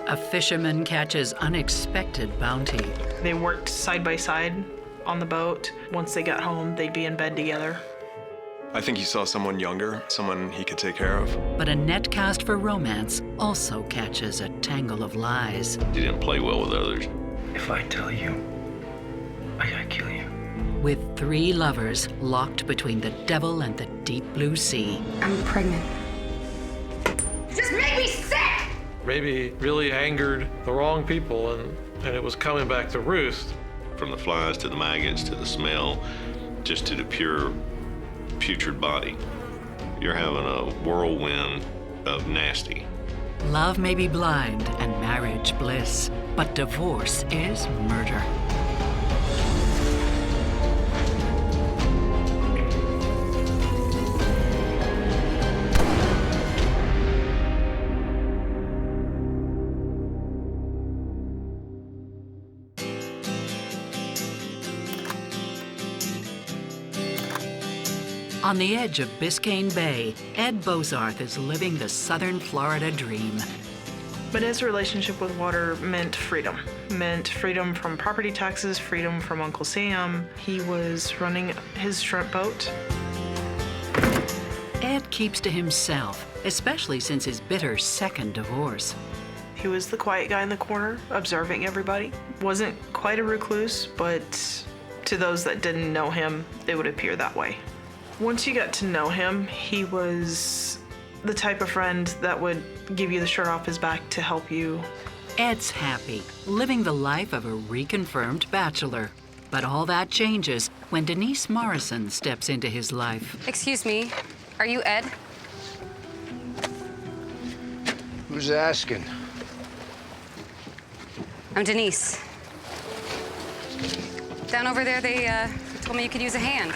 A fisherman catches unexpected bounty. They worked side by side on the boat. Once they got home, they'd be in bed together. I think he saw someone younger, someone he could take care of. But a net cast for romance also catches a tangle of lies. He didn't play well with others. If I tell you, I gotta kill you. With 3 lovers locked between the devil and the deep blue sea. I'm pregnant. Just make me sick! Maybe really angered the wrong people, and it was coming back to roost. From the flies to the maggots to the smell, just to the pure putrid body. You're having a whirlwind of nasty. Love may be blind and marriage bliss, but divorce is murder. On the edge of Biscayne Bay, Ed Bozarth is living the southern Florida dream. But his relationship with water meant freedom. Meant freedom from property taxes, freedom from Uncle Sam. He was running his shrimp boat. Ed keeps to himself, especially since his bitter second divorce. He was the quiet guy in the corner, observing everybody. Wasn't quite a recluse, but to those that didn't know him, it would appear that way. Once you got to know him, he was the type of friend that would give you the shirt off his back to help you. Ed's happy, living the life of a reconfirmed bachelor. But all that changes when Denise Morrison steps into his life. Excuse me, are you Ed? Who's asking? I'm Denise. Down over there, they told me you could use a hand.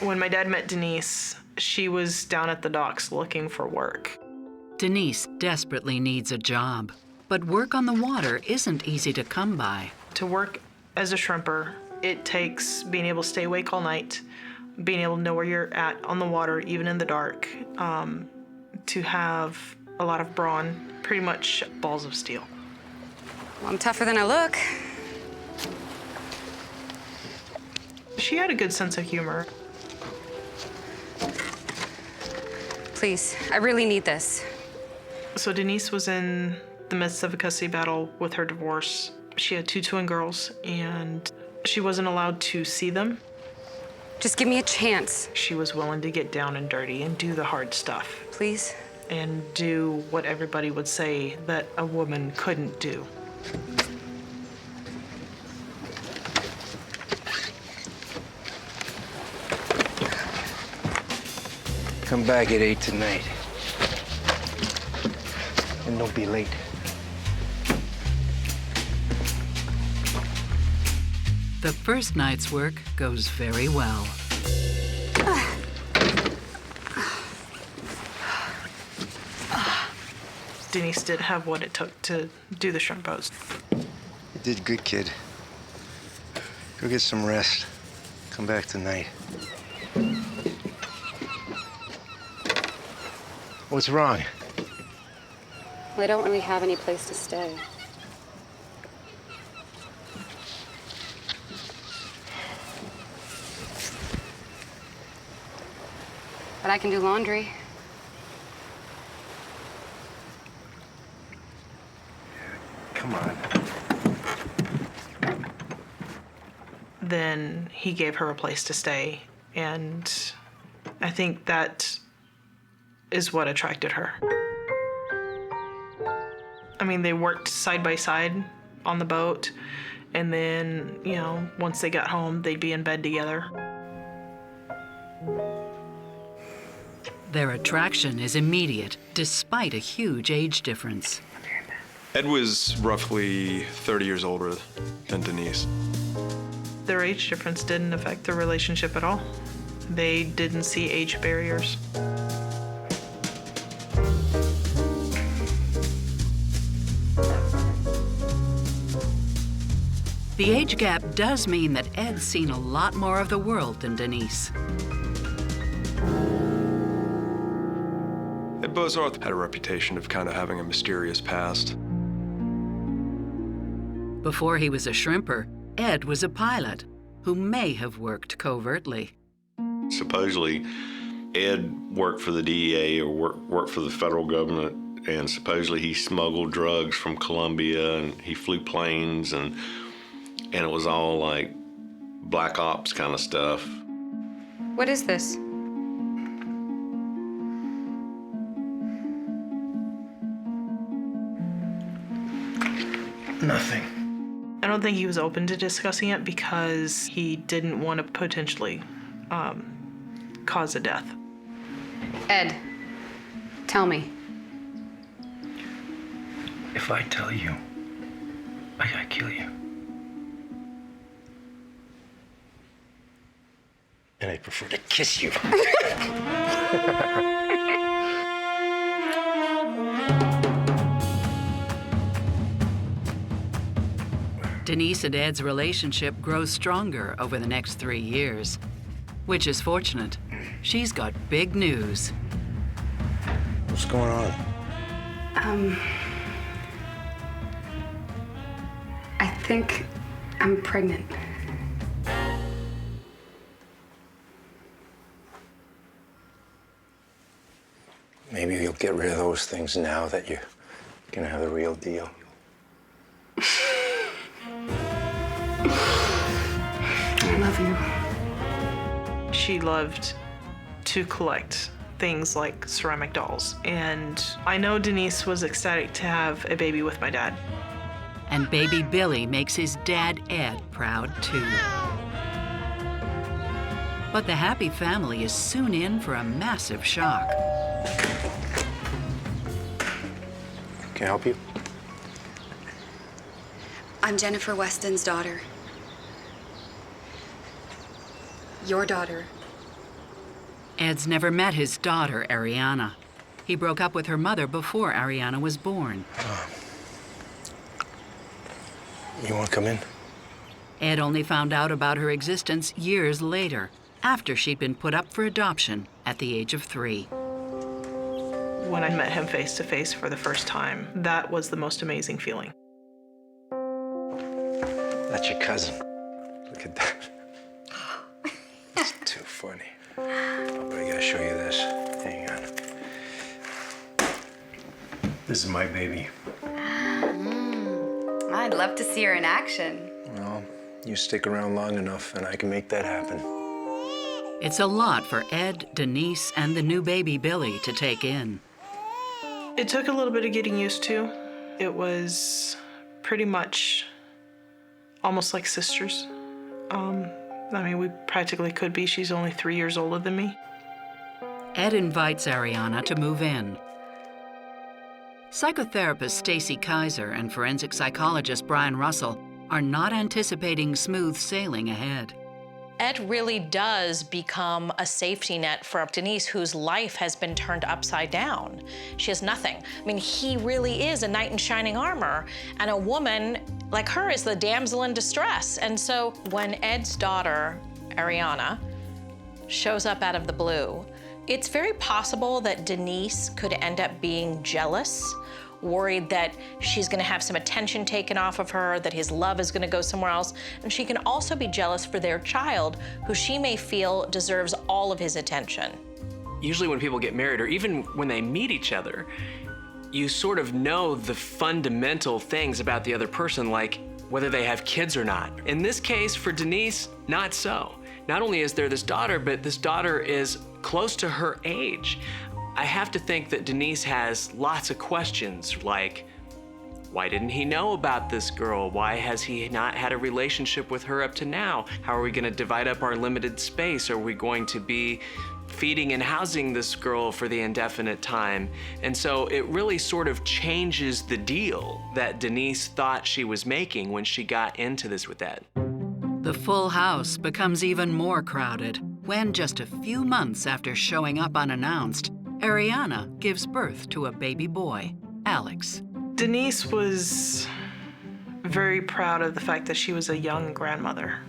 When my dad met Denise, she was down at the docks looking for work. Denise desperately needs a job, but work on the water isn't easy to come by. To work as a shrimper, it takes being able to stay awake all night, being able to know where you're at on the water, even in the dark, to have a lot of brawn, pretty much balls of steel. Well, I'm tougher than I look. She had a good sense of humor. Please, I really need this. So Denise was in the midst of a custody battle with her divorce. She had 2 twin girls, and she wasn't allowed to see them. Just give me a chance. She was willing to get down and dirty and do the hard stuff. Please? And do what everybody would say that a woman couldn't do. Come back at 8 tonight. And don't be late. The first night's work goes very well. Denise did have what it took to do the shrimp boats. You did good, kid. Go get some rest. Come back tonight. What's wrong? Well, I don't really have any place to stay. But I can do laundry. Come on. Then he gave her a place to stay, and I think that is what attracted her. I mean, they worked side by side on the boat, and then, you know, once they got home, they'd be in bed together. Their attraction is immediate, despite a huge age difference. Ed was roughly 30 years older than Denise. Their age difference didn't affect their relationship at all. They didn't see age barriers. The age gap does mean that Ed's seen a lot more of the world than Denise. Ed Bozarth had a reputation of kind of having a mysterious past. Before he was a shrimper, Ed was a pilot who may have worked covertly. Supposedly, Ed worked for the DEA or worked for the federal government, and supposedly he smuggled drugs from Colombia, and he flew planes, and it was all like black ops kind of stuff. What is this? Nothing. I don't think he was open to discussing it because he didn't want to potentially cause a death. Ed, tell me. If I tell you, I kill you. And I prefer to kiss you. Denise and Ed's relationship grows stronger over the next 3 years, which is fortunate. She's got big news. What's going on? I think I'm pregnant. Maybe you'll get rid of those things now that you can have the real deal. I love you. She loved to collect things like ceramic dolls. And I know Denise was ecstatic to have a baby with my dad. And baby Billy makes his dad Ed proud too. But the happy family is soon in for a massive shock. Can I help you? I'm Jennifer Weston's daughter. Your daughter. Ed's never met his daughter, Ariana. He broke up with her mother before Ariana was born. You want to come in? Ed only found out about her existence years later, after she'd been put up for adoption at the age of 3. When I met him face to face for the first time, that was the most amazing feeling. That's your cousin. Look at that. It's too funny. But I gotta show you this. Hang on. This is my baby. I'd love to see her in action. Well, you stick around long enough and I can make that happen. It's a lot for Ed, Denise, and the new baby Billy to take in. It took a little bit of getting used to. It was pretty much almost like sisters. I mean, we practically could be. She's only 3 years older than me. Ed invites Ariana to move in. Psychotherapist Stacy Kaiser and forensic psychologist Brian Russell are not anticipating smooth sailing ahead. Ed really does become a safety net for Denise, whose life has been turned upside down. She has nothing. I mean, he really is a knight in shining armor, and a woman like her is the damsel in distress. And so when Ed's daughter, Ariana, shows up out of the blue, it's very possible that Denise could end up being jealous, worried that she's gonna have some attention taken off of her, that his love is gonna go somewhere else. And she can also be jealous for their child, who she may feel deserves all of his attention. Usually when people get married, or even when they meet each other, you sort of know the fundamental things about the other person, like whether they have kids or not. In this case, for Denise, not so. Not only is there this daughter, but this daughter is close to her age. I have to think that Denise has lots of questions, like, why didn't he know about this girl? Why has he not had a relationship with her up to now? How are we gonna divide up our limited space? Are we going to be feeding and housing this girl for the indefinite time? And so it really sort of changes the deal that Denise thought she was making when she got into this with Ed. The full house becomes even more crowded when, just a few months after showing up unannounced, Ariana gives birth to a baby boy, Alex. Denise was very proud of the fact that she was a young grandmother,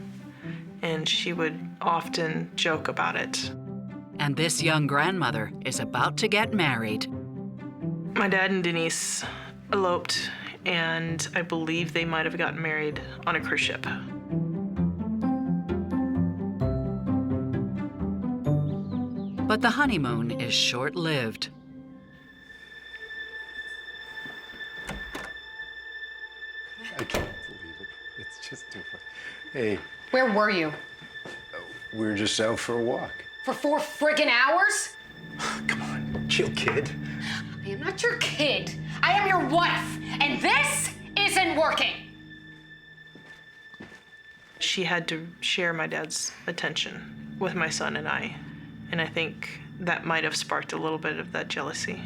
and she would often joke about it. And this young grandmother is about to get married. My dad and Denise eloped and I believe they might have gotten married on a cruise ship. But the honeymoon is short-lived. I can't believe it. It's just too funny. Hey, Where were you? we were just out for a walk. For 4 friggin' hours? Come on, chill, kid. I am not your kid. I am your wife, and this isn't working. She had to share my dad's attention with my son and I think that might have sparked a little bit of that jealousy.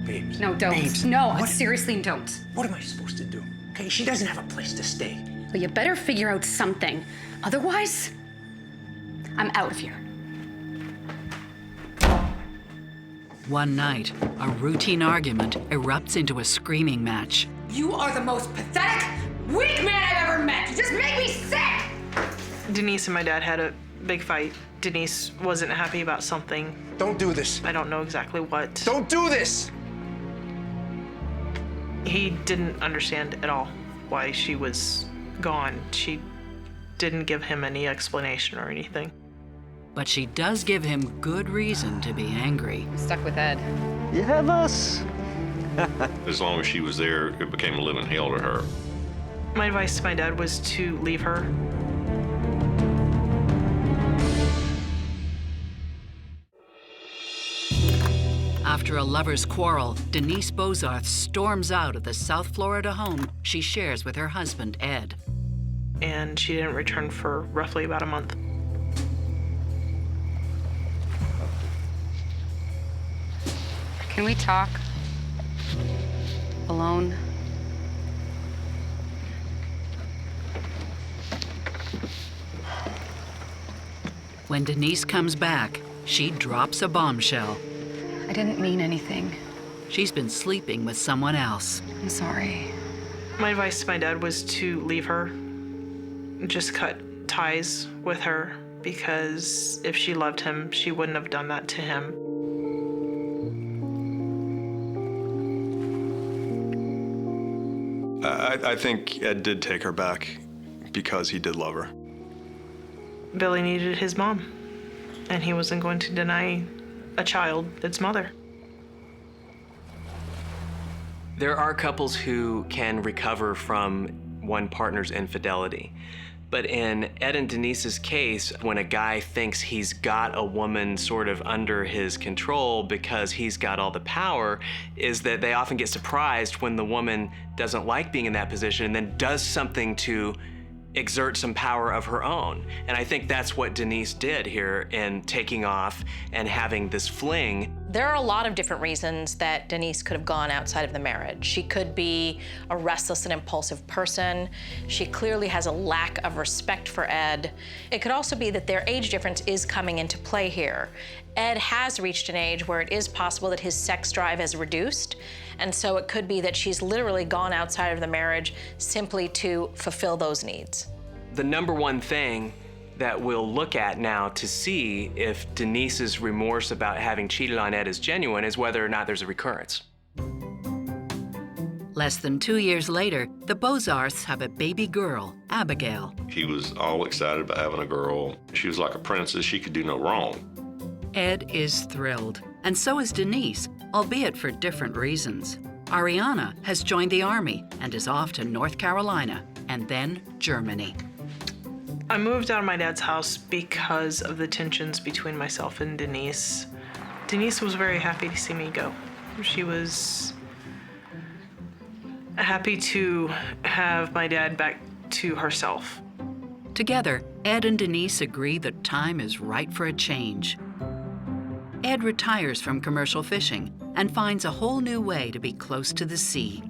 Babes. No, don't. Babes. No, What? seriously, don't. What am I supposed to do? Okay, she doesn't have a place to stay. Well, you better figure out something. Otherwise, I'm out of here. One night, a routine argument erupts into a screaming match. You are the most pathetic, weak man I've ever met. You just make me sick. Denise and my dad had a big fight. Denise wasn't happy about something. Don't do this. I don't know exactly what. Don't do this! He didn't understand at all why she was gone. She didn't give him any explanation or anything. But she does give him good reason to be angry. I'm stuck with Ed. You have us. As long as she was there, it became a living hell to her. My advice to my dad was to leave her. After a lover's quarrel, Denise Bozarth storms out of the South Florida home she shares with her husband, Ed. And she didn't return for roughly about a month. Can we talk? Alone? When Denise comes back, she drops a bombshell. I didn't mean anything. She's been sleeping with someone else. I'm sorry. My advice to my dad was to leave her, just cut ties with her, because if she loved him, she wouldn't have done that to him. I think Ed did take her back because he did love her. Billy needed his mom, and he wasn't going to deny a child its mother. There are couples who can recover from one partner's infidelity. But in Ed and Denise's case, when a guy thinks he's got a woman sort of under his control because he's got all the power, is that they often get surprised when the woman doesn't like being in that position and then does something to exert some power of her own. And I think that's what Denise did here in taking off and having this fling. There are a lot of different reasons that Denise could have gone outside of the marriage. She could be a restless and impulsive person. She clearly has a lack of respect for Ed. It could also be that their age difference is coming into play here. Ed has reached an age where it is possible that his sex drive has reduced, and so it could be that she's literally gone outside of the marriage simply to fulfill those needs. The number one thing that we'll look at now to see if Denise's remorse about having cheated on Ed is genuine is whether or not there's a recurrence. Less than 2 years later, the Bozarths have a baby girl, Abigail. He was all excited about having a girl. She was like a princess. She could do no wrong. Ed is thrilled, and so is Denise, albeit for different reasons. Ariana has joined the Army and is off to North Carolina and then Germany. I moved out of my dad's house because of the tensions between myself and Denise. Denise was very happy to see me go. She was happy to have my dad back to herself. Together, Ed and Denise agree the time is right for a change. Ed retires from commercial fishing and finds a whole new way to be close to the sea.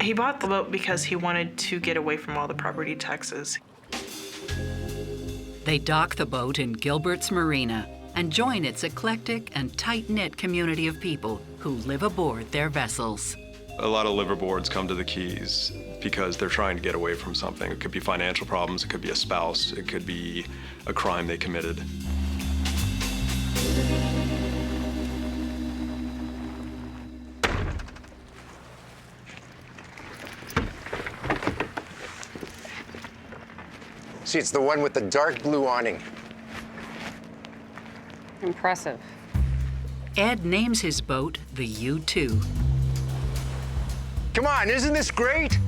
He bought the boat because he wanted to get away from all the property taxes. They dock the boat in Gilbert's Marina and join its eclectic and tight-knit community of people who live aboard their vessels. A lot of liveaboards come to the Keys because they're trying to get away from something. It could be financial problems, it could be a spouse, it could be a crime they committed. See, it's the one with the dark blue awning. Impressive. Ed names his boat the U2. Come on, isn't this great?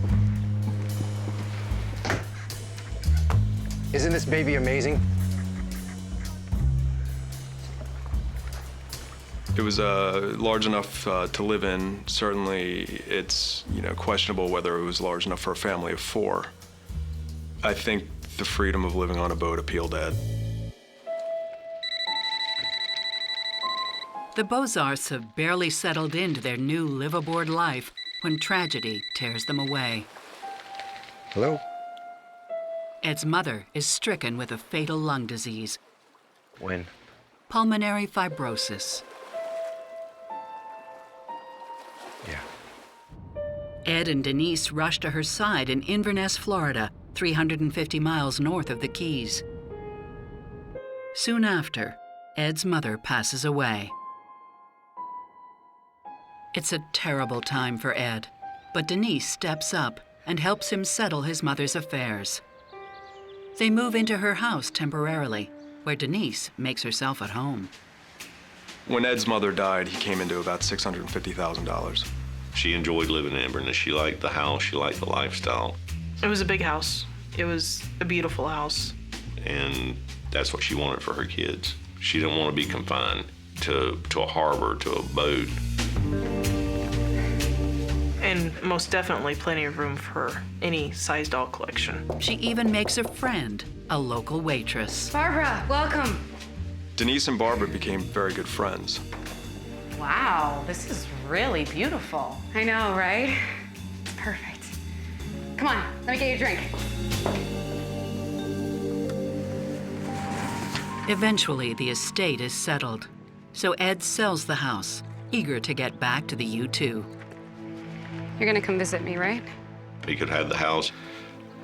Isn't this baby amazing? It was large enough to live in. Certainly, it's questionable whether it was large enough for a family of 4. I think the freedom of living on a boat appealed to Ed. The Beaux-Arts have barely settled into their new live-aboard life when tragedy tears them away. Hello? Ed's mother is stricken with a fatal lung disease, When? pulmonary fibrosis. Yeah. Ed and Denise rush to her side in Inverness, Florida, 350 miles north of the Keys. Soon after, Ed's mother passes away. It's a terrible time for Ed, but Denise steps up and helps him settle his mother's affairs. They move into her house temporarily, where Denise makes herself at home. When Ed's mother died, he came into about $650,000. She enjoyed living in Inverness. She liked the house. She liked the lifestyle. It was a big house. It was a beautiful house. And that's what she wanted for her kids. She didn't want to be confined to a harbor, to a boat. And most definitely plenty of room for any size doll collection. She even makes a friend, a local waitress. Barbara, welcome. Denise and Barbara became very good friends. Wow, this is really beautiful. I know, right? It's perfect. Come on, let me get you a drink. Eventually, the estate is settled, so Ed sells the house, eager to get back to the U2. You're gonna come visit me, right? He could have the house,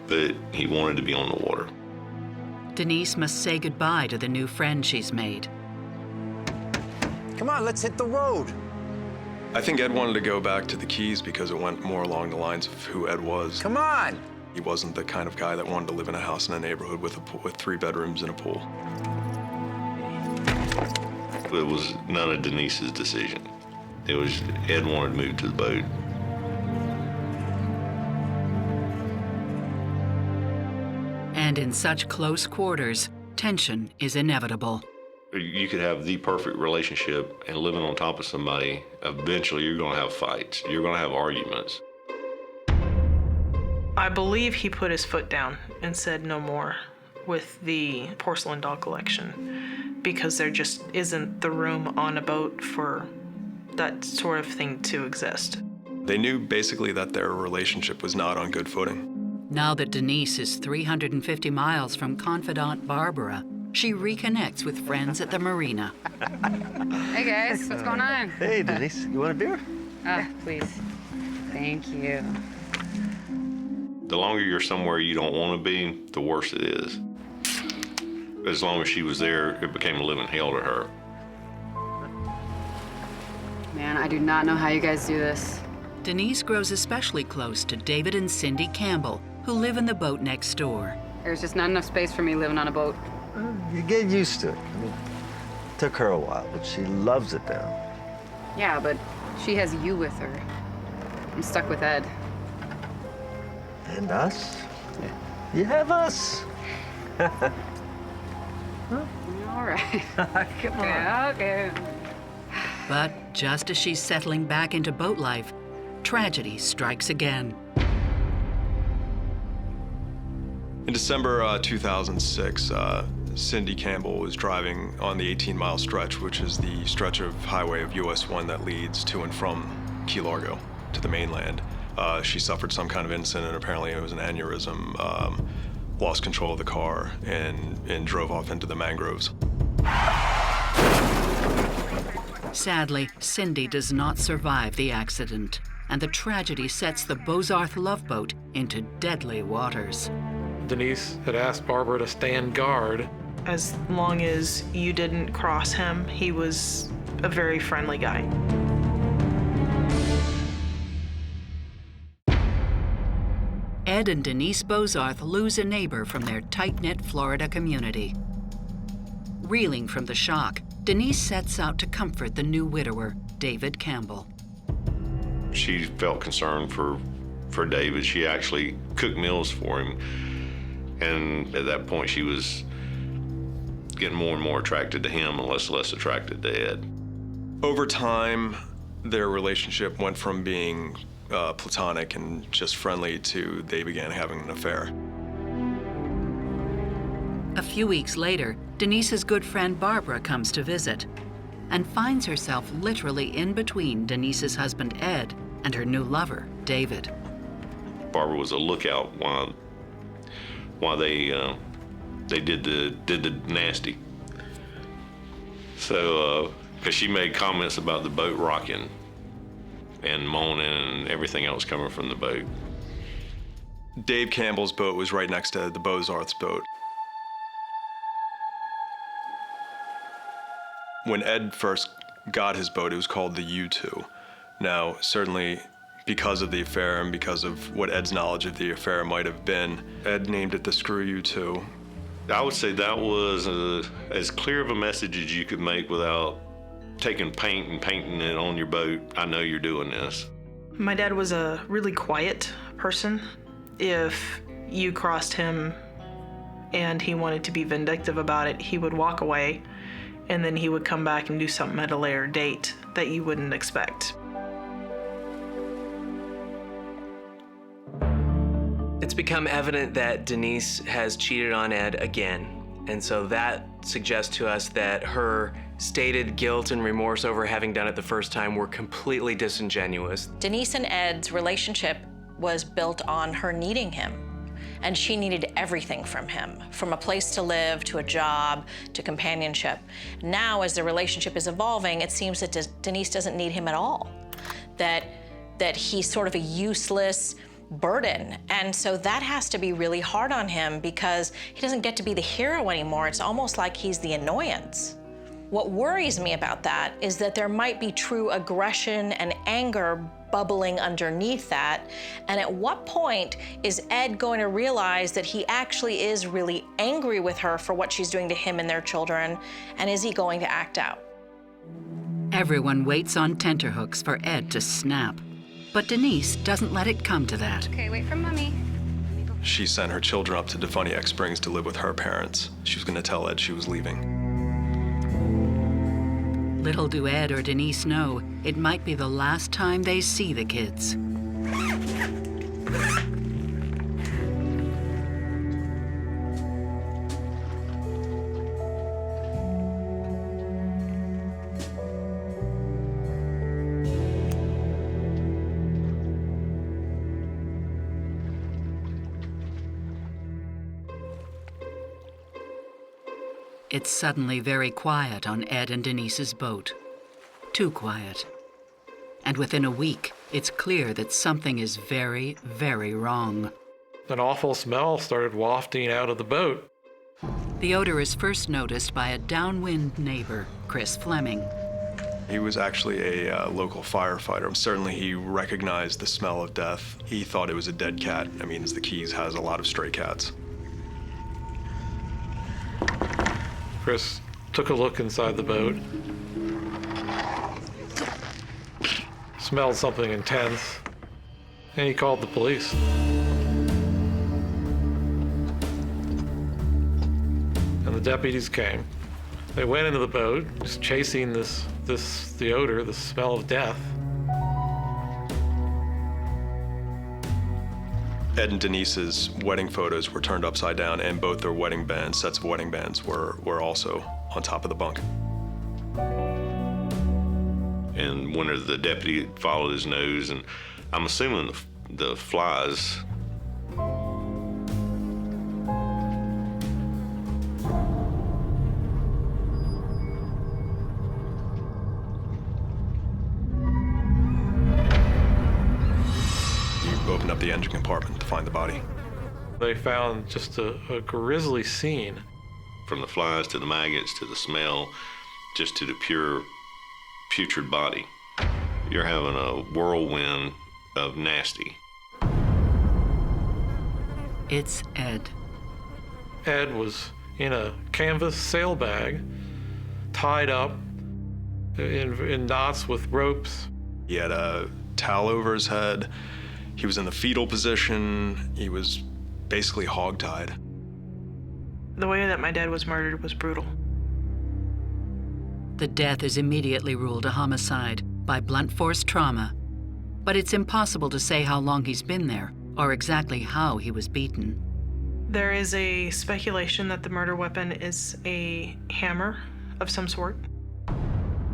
but he wanted to be on the water. Denise must say goodbye to the new friend she's made. Come on, let's hit the road. I think Ed wanted to go back to the Keys because it went more along the lines of who Ed was. Come on. He wasn't the kind of guy that wanted to live in a house in a neighborhood with 3 bedrooms and a pool. It was none of Denise's decision. It was Ed wanted to move to the boat. And in such close quarters, tension is inevitable. You could have the perfect relationship and living on top of somebody. Eventually, you're going to have fights. You're going to have arguments. I believe he put his foot down and said no more with the porcelain doll collection because there just isn't the room on a boat for that sort of thing to exist. They knew basically that their relationship was not on good footing. Now that Denise is 350 miles from confidant Barbara, she reconnects with friends at the marina. Hey guys, what's going on? Hey, Denise, you want a beer? Please. Thank you. The longer you're somewhere you don't want to be, the worse it is. As long as she was there, it became a living hell to her. Man, I do not know how you guys do this. Denise grows especially close to David and Cindy Campbell, who live in the boat next door. There's just not enough space for me living on a boat. You get used to it. I mean, it took her a while, but she loves it now. Yeah, but she has you with her. I'm stuck with Ed. And us? You have us. All right. Come on. Okay. But just as she's settling back into boat life, tragedy strikes again. In December 2006, Cindy Campbell was driving on the 18-mile stretch, which is the stretch of highway of US 1 that leads to and from Key Largo to the mainland. She suffered some kind of incident, apparently it was an aneurysm, lost control of the car, and drove off into the mangroves. Sadly, Cindy does not survive the accident, and the tragedy sets the Beaux-Arts love boat into deadly waters. Denise had asked Barbara to stand guard. As long as you didn't cross him, he was a very friendly guy. Ed and Denise Bozarth lose a neighbor from their tight-knit Florida community. Reeling from the shock, Denise sets out to comfort the new widower, David Campbell. She felt concerned for David. She actually cooked meals for him. And at that point, she was getting more and more attracted to him and less attracted to Ed. Over time, their relationship went from being platonic and just friendly to they began having an affair. A few weeks later, Denise's good friend Barbara comes to visit and finds herself literally in between Denise's husband Ed and her new lover, David. Barbara was a lookout while they did the nasty. So, because she made comments about the boat rocking and moaning and everything else coming from the boat. Dave Campbell's boat was right next to the Bozarth's boat. When Ed first got his boat, it was called the U2. Now, certainly because of the affair and because of what Ed's knowledge of the affair might have been, Ed named it the Screw U2. I would say that was as clear of a message as you could make without taking paint and painting it on your boat. I know you're doing this. My dad was a really quiet person. If you crossed him and he wanted to be vindictive about it, he would walk away and then he would come back and do something at a later date that you wouldn't expect. It's become evident that Denise has cheated on Ed again. And so that suggests to us that her stated guilt and remorse over having done it the first time were completely disingenuous. Denise and Ed's relationship was built on her needing him. And she needed everything from him, from a place to live, to a job, to companionship. Now, as the relationship is evolving, it seems that Denise doesn't need him at all. That he's sort of a useless burden. And so that has to be really hard on him because he doesn't get to be the hero anymore. It's almost like he's the annoyance. What worries me about that is that there might be true aggression and anger bubbling underneath that. And at what point is Ed going to realize that he actually is really angry with her for what she's doing to him and their children? And is he going to act out? Everyone waits on tenterhooks for Ed to snap. But Denise doesn't let it come to that. Okay, wait for Mommy. She sent her children up to Defuniak Springs to live with her parents. She was going to tell Ed she was leaving. Little do Ed or Denise know, it might be the last time they see the kids. It's suddenly very quiet on Ed and Denise's boat. Too quiet. And within a week, it's clear that something is very, very wrong. An awful smell started wafting out of the boat. The odor is first noticed by a downwind neighbor, Chris Fleming. He was actually a local firefighter. Certainly he recognized the smell of death. He thought it was a dead cat. I mean, the Keys has a lot of stray cats. Chris took a look inside the boat, smelled something intense, and he called the police. And the deputies came. They went into the boat, just chasing the odor, the smell of death. Ed and Denise's wedding photos were turned upside down, and both their wedding bands, sets of wedding bands, were also on top of the bunk. And one of the deputy followed his nose, and I'm assuming the flies. Opened up the engine compartment to find the body. They found just a grisly scene. From the flies to the maggots to the smell, just to the pure, putrid body. You're having a whirlwind of nasty. It's Ed. Ed was in a canvas sail bag, tied up in knots with ropes. He had a towel over his head. He was in the fetal position. He was basically hogtied. The way that my dad was murdered was brutal. The death is immediately ruled a homicide by blunt force trauma, but it's impossible to say how long he's been there or exactly how he was beaten. There is a speculation that the murder weapon is a hammer of some sort.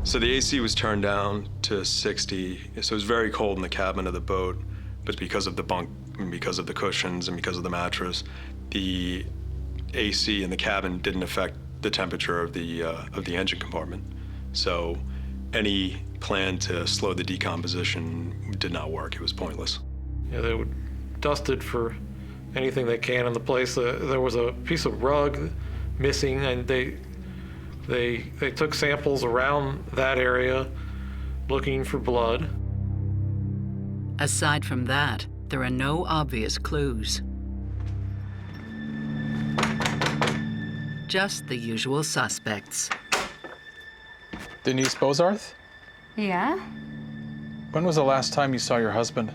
So the AC was turned down to 60, so it was very cold in the cabin of the boat, but because of the bunk, and because of the cushions, and because of the mattress, the AC in the cabin didn't affect the temperature of the engine compartment. So any plan to slow the decomposition did not work. It was pointless. Yeah, they would dusted for anything they can in the place. There was a piece of rug missing, and they took samples around that area looking for blood. Aside from that, there are no obvious clues. Just the usual suspects. Denise Bozarth? Yeah? When was the last time you saw your husband?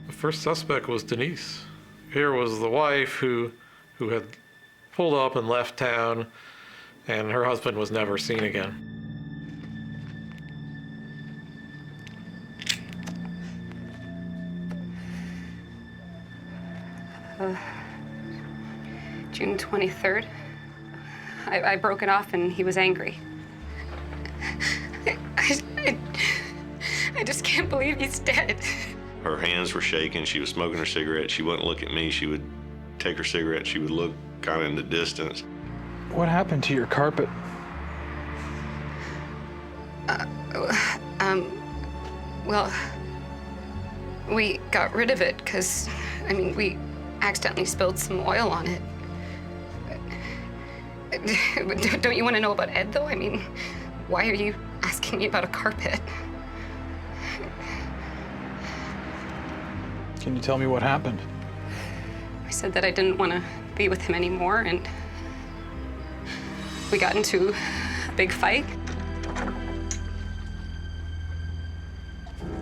The first suspect was Denise. Here was the wife who had pulled up and left town, and her husband was never seen again. June 23rd. I broke it off and he was angry. I just can't believe he's dead. Her hands were shaking. She was smoking her cigarette. She wouldn't look at me. She would take her cigarette. She would look kind of in the distance. What happened to your carpet? Well, we got rid of it because, we accidentally spilled some oil on it. Don't you want to know about Ed, though? Why are you asking me about a carpet? Can you tell me what happened? I said that I didn't want to be with him anymore, and we got into a big fight.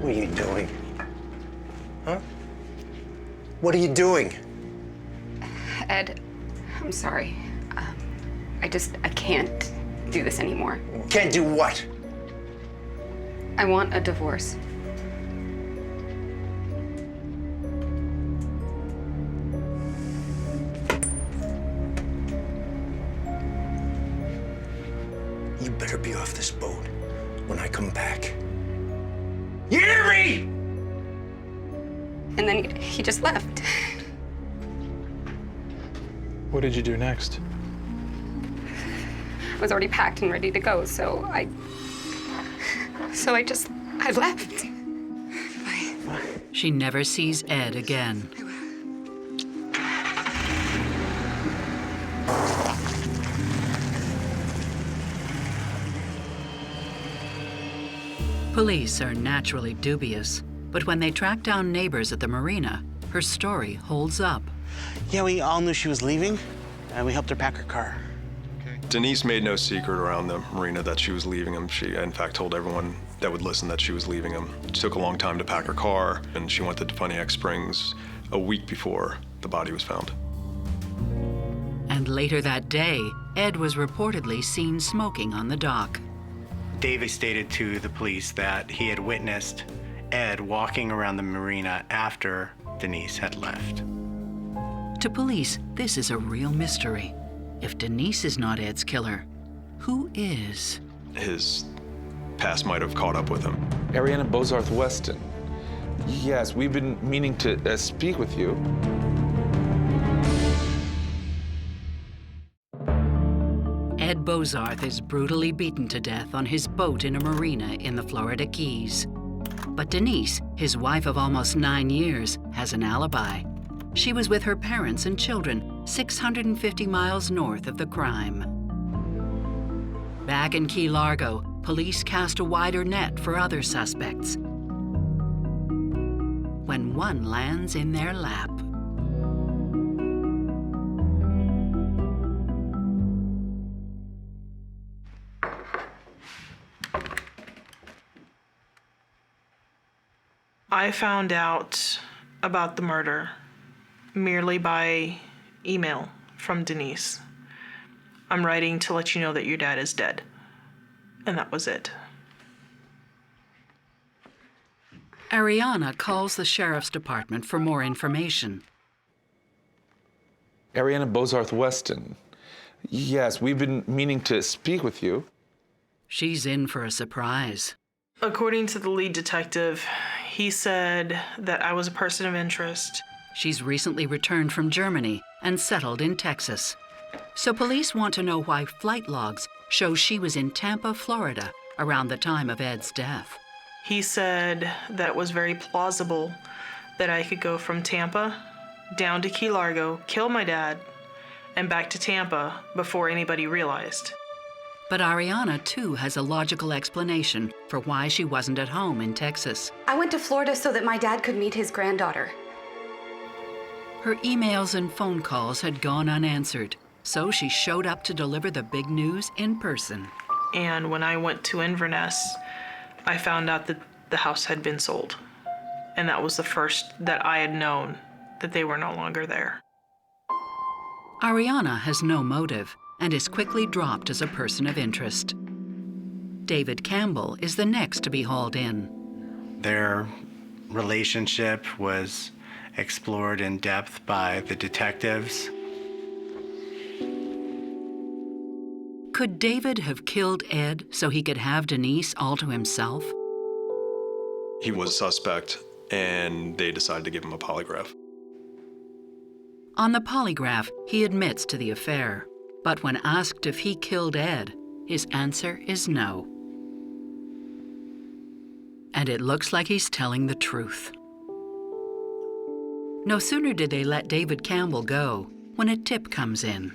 What are you doing? Huh? What are you doing? Ed, I'm sorry. I can't do this anymore. Can't do what? I want a divorce. You better be off this boat when I come back. You hear me? And then he just left. What did you do next? I was already packed and ready to go, so I left. She never sees Ed again. Police are naturally dubious, but when they track down neighbors at the marina, her story holds up. Yeah, we all knew she was leaving, and we helped her pack her car. Denise made no secret around the marina that she was leaving him. She, in fact, told everyone that would listen that she was leaving him. It took a long time to pack her car, and she went to Defaniac Springs a week before the body was found. And later that day, Ed was reportedly seen smoking on the dock. David stated to the police that he had witnessed Ed walking around the marina after Denise had left. To police, this is a real mystery. If Denise is not Ed's killer, who is? His past might have caught up with him. Ariana Bozarth Weston. Yes, we've been meaning to speak with you. Ed Bozarth is brutally beaten to death on his boat in a marina in the Florida Keys. But Denise, his wife of almost 9 years, has an alibi. She was with her parents and children 650 miles north of the crime. Back in Key Largo, police cast a wider net for other suspects. When one lands in their lap. I found out about the murder merely by email from Denise. I'm writing to let you know that your dad is dead. And that was it. Ariana calls the sheriff's department for more information. Ariana Bozarth Weston. Yes, we've been meaning to speak with you. She's in for a surprise. According to the lead detective, he said that I was a person of interest. She's recently returned from Germany and settled in Texas. So police want to know why flight logs show she was in Tampa, Florida, around the time of Ed's death. He said that it was very plausible that I could go from Tampa down to Key Largo, kill my dad, and back to Tampa before anybody realized. But Ariana, too, has a logical explanation for why she wasn't at home in Texas. I went to Florida so that my dad could meet his granddaughter. Her emails and phone calls had gone unanswered, so she showed up to deliver the big news in person. And when I went to Inverness, I found out that the house had been sold. And that was the first that I had known that they were no longer there. Ariana has no motive and is quickly dropped as a person of interest. David Campbell is the next to be hauled in. Their relationship was explored in depth by the detectives. Could David have killed Ed so he could have Denise all to himself? He was a suspect, and they decided to give him a polygraph. On the polygraph, he admits to the affair. But when asked if he killed Ed, his answer is no. And it looks like he's telling the truth. No sooner did they let David Campbell go when a tip comes in.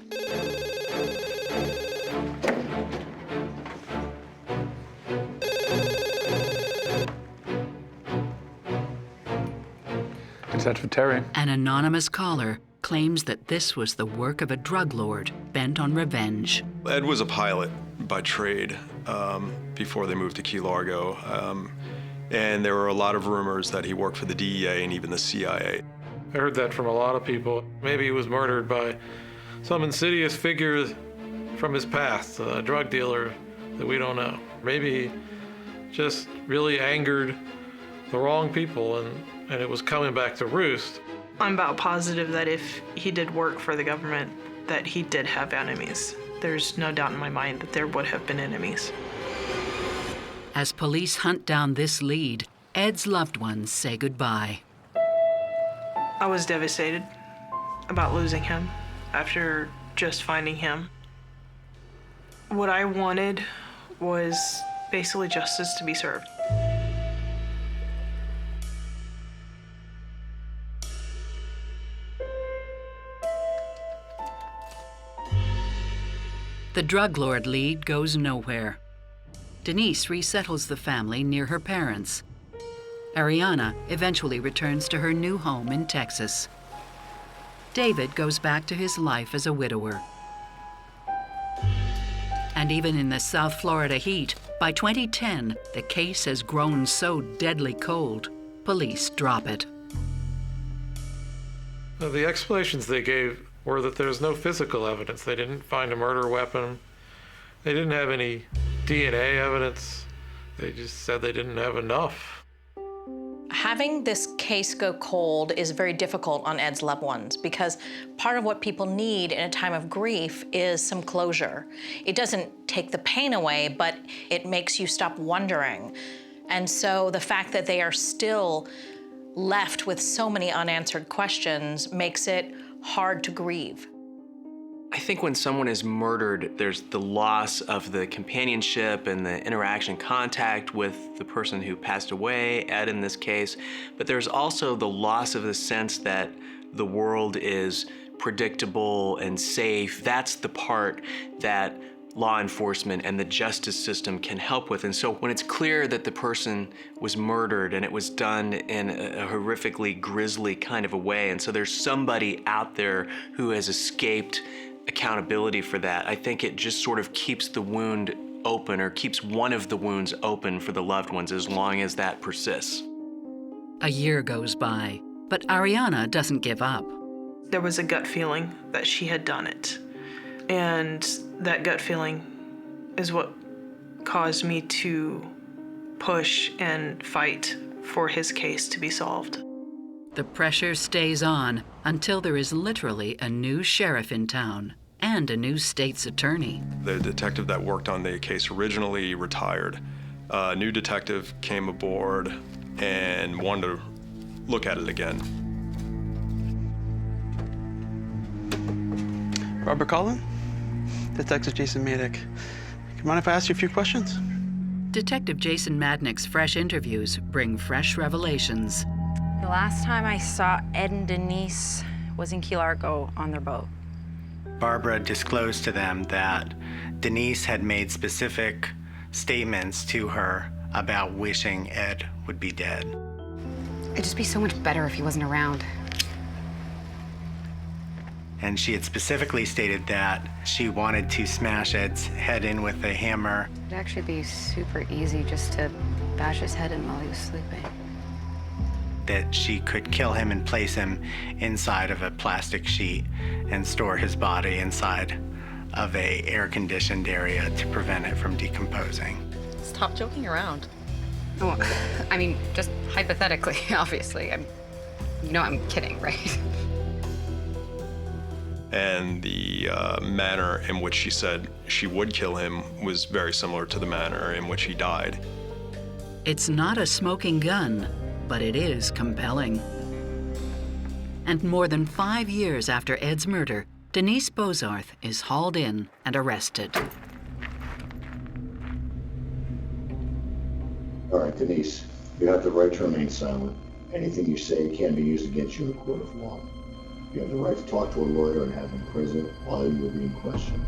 Detective Terry. An anonymous caller claims that this was the work of a drug lord bent on revenge. Ed was a pilot by trade before they moved to Key Largo. And there were a lot of rumors that he worked for the DEA and even the CIA. I heard that from a lot of people. Maybe he was murdered by some insidious figure from his past, a drug dealer that we don't know. Maybe he just really angered the wrong people and it was coming back to roost. I'm about positive that if he did work for the government, that he did have enemies. There's no doubt in my mind that there would have been enemies. As police hunt down this lead, Ed's loved ones say goodbye. I was devastated about losing him after just finding him. What I wanted was basically justice to be served. The drug lord lead goes nowhere. Denise resettles the family near her parents. Ariana eventually returns to her new home in Texas. David goes back to his life as a widower. And even in the South Florida heat, by 2010, the case has grown so deadly cold, police drop it. The explanations they gave were that there's no physical evidence. They didn't find a murder weapon. They didn't have any DNA evidence. They just said they didn't have enough. Having this case go cold is very difficult on Ed's loved ones because part of what people need in a time of grief is some closure. It doesn't take the pain away, but it makes you stop wondering. And so the fact that they are still left with so many unanswered questions makes it hard to grieve. I think when someone is murdered, there's the loss of the companionship and the interaction, contact with the person who passed away, Ed in this case, but there's also the loss of the sense that the world is predictable and safe. That's the part that law enforcement and the justice system can help with. And so when it's clear that the person was murdered and it was done in a horrifically grisly kind of a way, and so there's somebody out there who has escaped accountability for that, I think it just sort of keeps the wound open or keeps one of the wounds open for the loved ones as long as that persists. A year goes by, but Ariana doesn't give up. There was a gut feeling that she had done it. And that gut feeling is what caused me to push and fight for his case to be solved. The pressure stays on until there is literally a new sheriff in town and a new state's attorney. The detective that worked on the case originally retired. A new detective came aboard and wanted to look at it again. Robert Collin, Detective Jason Maddock. You mind if I ask you a few questions? Detective Jason Madnick's fresh interviews bring fresh revelations. The last time I saw Ed and Denise was in Key Largo on their boat. Barbara disclosed to them that Denise had made specific statements to her about wishing Ed would be dead. It'd just be so much better if he wasn't around. And she had specifically stated that she wanted to smash Ed's head in with a hammer. It'd actually be super easy just to bash his head in while he was sleeping. That she could kill him and place him inside of a plastic sheet and store his body inside of a air-conditioned area to prevent it from decomposing. Stop joking around. Oh, I mean, just hypothetically, obviously. I'm kidding, right? And the manner in which she said she would kill him was very similar to the manner in which he died. It's not a smoking gun, but it is compelling. And more than 5 years after Ed's murder, Denise Bozarth is hauled in and arrested. All right, Denise, you have the right to remain silent. Anything you say can be used against you in a court of law. You have the right to talk to a lawyer and have him present while you are being questioned.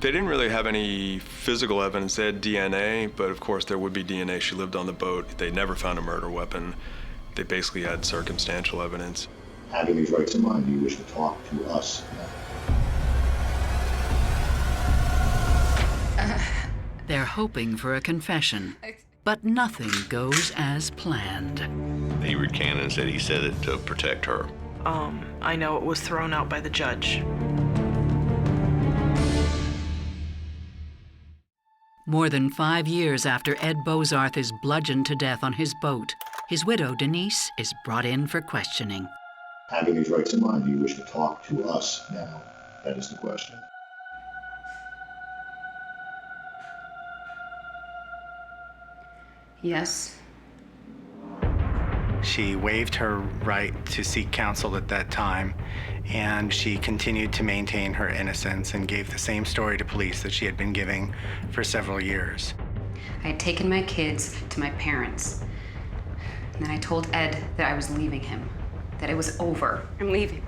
They didn't really have any physical evidence. They had DNA, but of course there would be DNA. She lived on the boat. They never found a murder weapon. They basically had circumstantial evidence. Having these rights in mind, do you wish to talk to us now? They're hoping for a confession, but nothing goes as planned. He recanted and said he said it to protect her. I know it was thrown out by the judge. More than 5 years after Ed Bozarth is bludgeoned to death on his boat, his widow, Denise, is brought in for questioning. Having these rights in mind, do you wish to talk to us now? That is the question. Yes. She waived her right to seek counsel at that time, and she continued to maintain her innocence and gave the same story to police that she had been giving for several years. I had taken my kids to my parents. And then I told Ed that I was leaving him, that it was over. I'm leaving.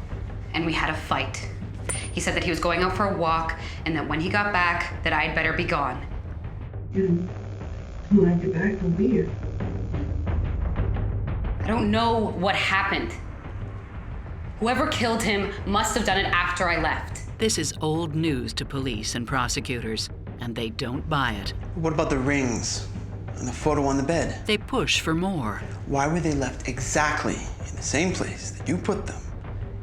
And we had a fight. He said that he was going out for a walk, and that when he got back, that I'd better be gone. And when I get back from where? I don't know what happened. Whoever killed him must have done it after I left. This is old news to police and prosecutors, and they don't buy it. What about the rings and the photo on the bed? They push for more. Why were they left exactly in the same place that you put them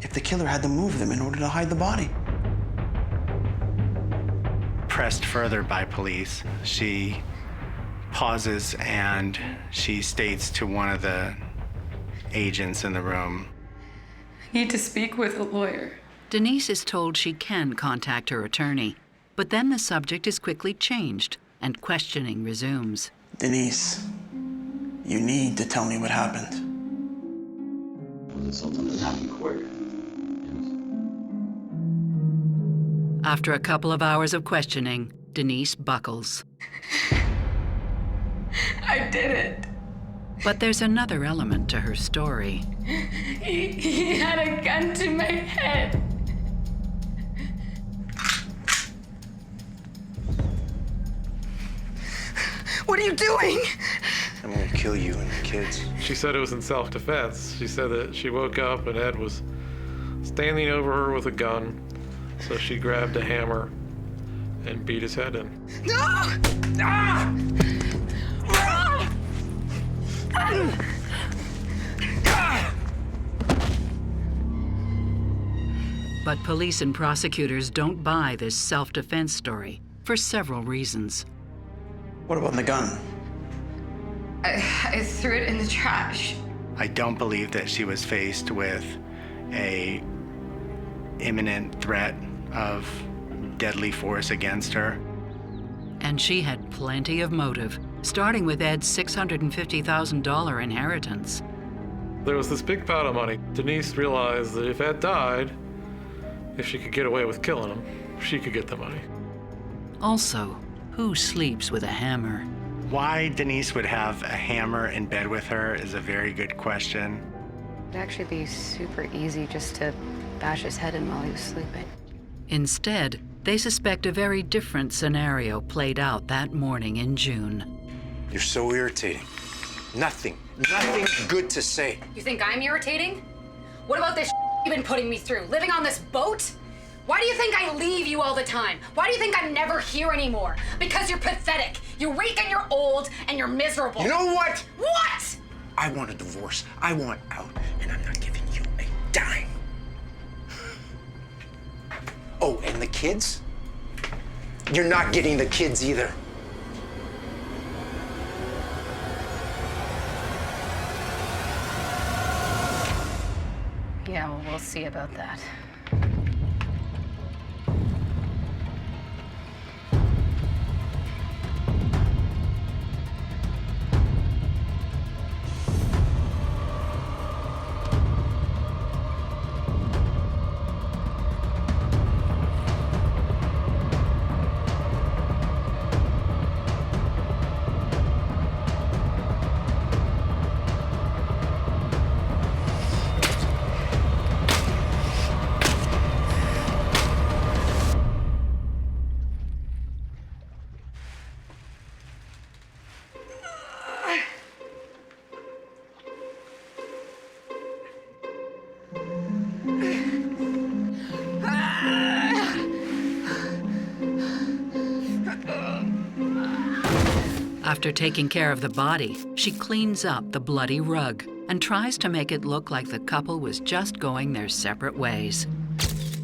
if the killer had to move them in order to hide the body? Pressed further by police, she pauses and she states to one of the agents in the room, I need to speak with a lawyer. Denise is told she can contact her attorney, but then the subject is quickly changed and questioning resumes. Denise, you need to tell me what happened. Was it something that happened quick? After a couple of hours of questioning, Denise buckles. I did it. But there's another element to her story. He had a gun to my head. What are you doing? I'm gonna kill you and the kids. She said it was in self-defense. She said that she woke up and Ed was standing over her with a gun, so she grabbed a hammer and beat his head in. No! Ah! Ah! But police and prosecutors don't buy this self-defense story for several reasons. What about the gun? I threw it in the trash. I don't believe that she was faced with a imminent threat of deadly force against her. And she had plenty of motive, starting with Ed's $650,000 inheritance. There was this big pot of money. Denise realized that if Ed died, if she could get away with killing him, she could get the money. Also, who sleeps with a hammer? Why Denise would have a hammer in bed with her is a very good question. It'd actually be super easy just to bash his head in while he was sleeping. Instead, they suspect a very different scenario played out that morning in June. You're so irritating. Nothing good to say. You think I'm irritating? What about this you've been putting me through? Living on this boat? Why do you think I leave you all the time? Why do you think I'm never here anymore? Because you're pathetic. You're weak and you're old and you're miserable. You know what? What? I want a divorce. I want out, and I'm not giving you a dime. Oh, and the kids? You're not getting the kids either. Yeah, well, we'll see about that. After taking care of the body, she cleans up the bloody rug and tries to make it look like the couple was just going their separate ways.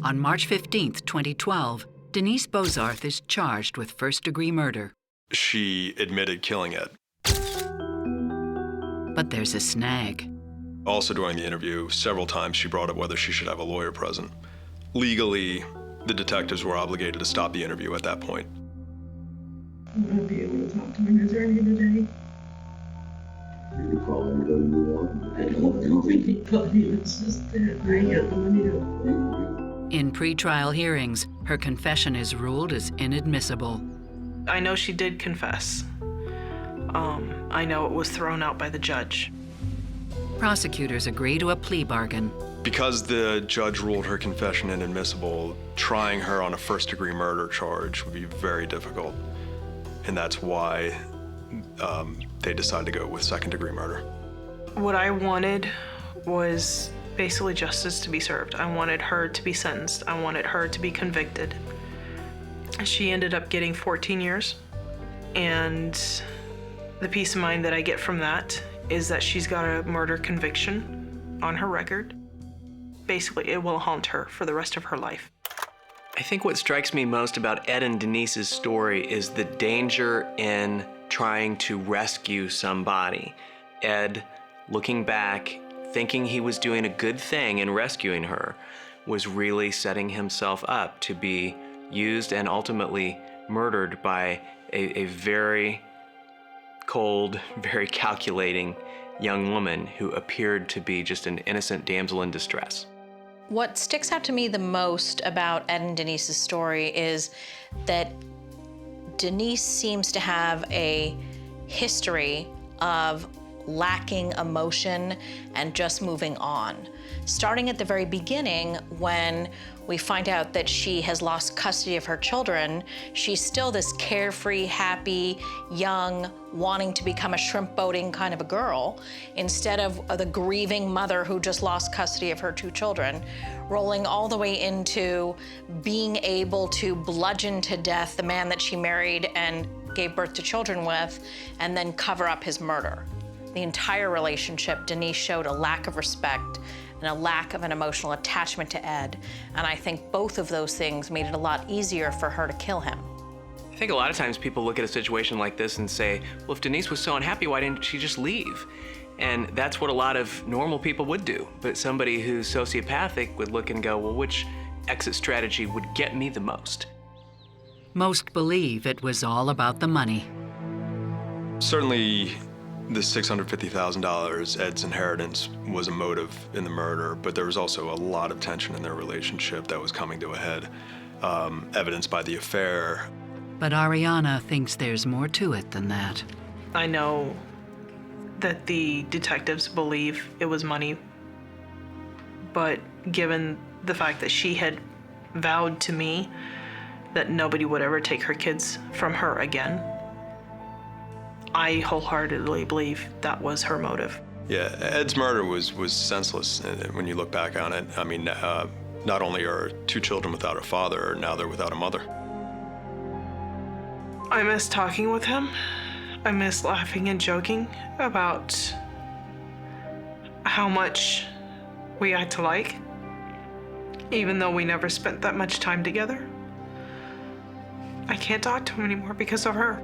On March 15th, 2012, Denise Bozarth is charged with first-degree murder. She admitted killing Ed. But there's a snag. Also during the interview, several times she brought up whether she should have a lawyer present. Legally, the detectives were obligated to stop the interview at that point. I'm not be able to talk to my guys during the day. You can call anybody you want. I don't know anybody. It's just that I got the money to. In pretrial hearings, her confession is ruled as inadmissible. I know she did confess. I know it was thrown out by the judge. Prosecutors agree to a plea bargain. Because the judge ruled her confession inadmissible, trying her on a first-degree murder charge would be very difficult. And that's why they decided to go with second-degree murder. What I wanted was basically justice to be served. I wanted her to be sentenced. I wanted her to be convicted. She ended up getting 14 years. And the peace of mind that I get from that is that she's got a murder conviction on her record. Basically, it will haunt her for the rest of her life. I think what strikes me most about Ed and Denise's story is the danger in trying to rescue somebody. Ed, looking back, thinking he was doing a good thing in rescuing her, was really setting himself up to be used and ultimately murdered by a very cold, very calculating young woman who appeared to be just an innocent damsel in distress. What sticks out to me the most about Ed and Denise's story is that Denise seems to have a history of lacking emotion and just moving on. Starting at the very beginning, when we find out that she has lost custody of her children, she's still this carefree, happy, young, wanting to become a shrimp boating kind of a girl, instead of the grieving mother who just lost custody of her 2 children, rolling all the way into being able to bludgeon to death the man that she married and gave birth to children with, and then cover up his murder. The entire relationship, Denise showed a lack of respect and a lack of an emotional attachment to Ed. And I think both of those things made it a lot easier for her to kill him. I think a lot of times people look at a situation like this and say, well, if Denise was so unhappy, why didn't she just leave? And that's what a lot of normal people would do. But somebody who's sociopathic would look and go, well, which exit strategy would get me the most? Most believe it was all about the money. Certainly, the $650,000, Ed's inheritance, was a motive in the murder, but there was also a lot of tension in their relationship that was coming to a head, evidenced by the affair. But Ariana thinks there's more to it than that. I know that the detectives believe it was money, but given the fact that she had vowed to me that nobody would ever take her kids from her again, I wholeheartedly believe that was her motive. Yeah, Ed's murder was senseless when you look back on it. I mean, not only are 2 children without a father, now they're without a mother. I miss talking with him. I miss laughing and joking about how much we act alike, even though we never spent that much time together. I can't talk to him anymore because of her.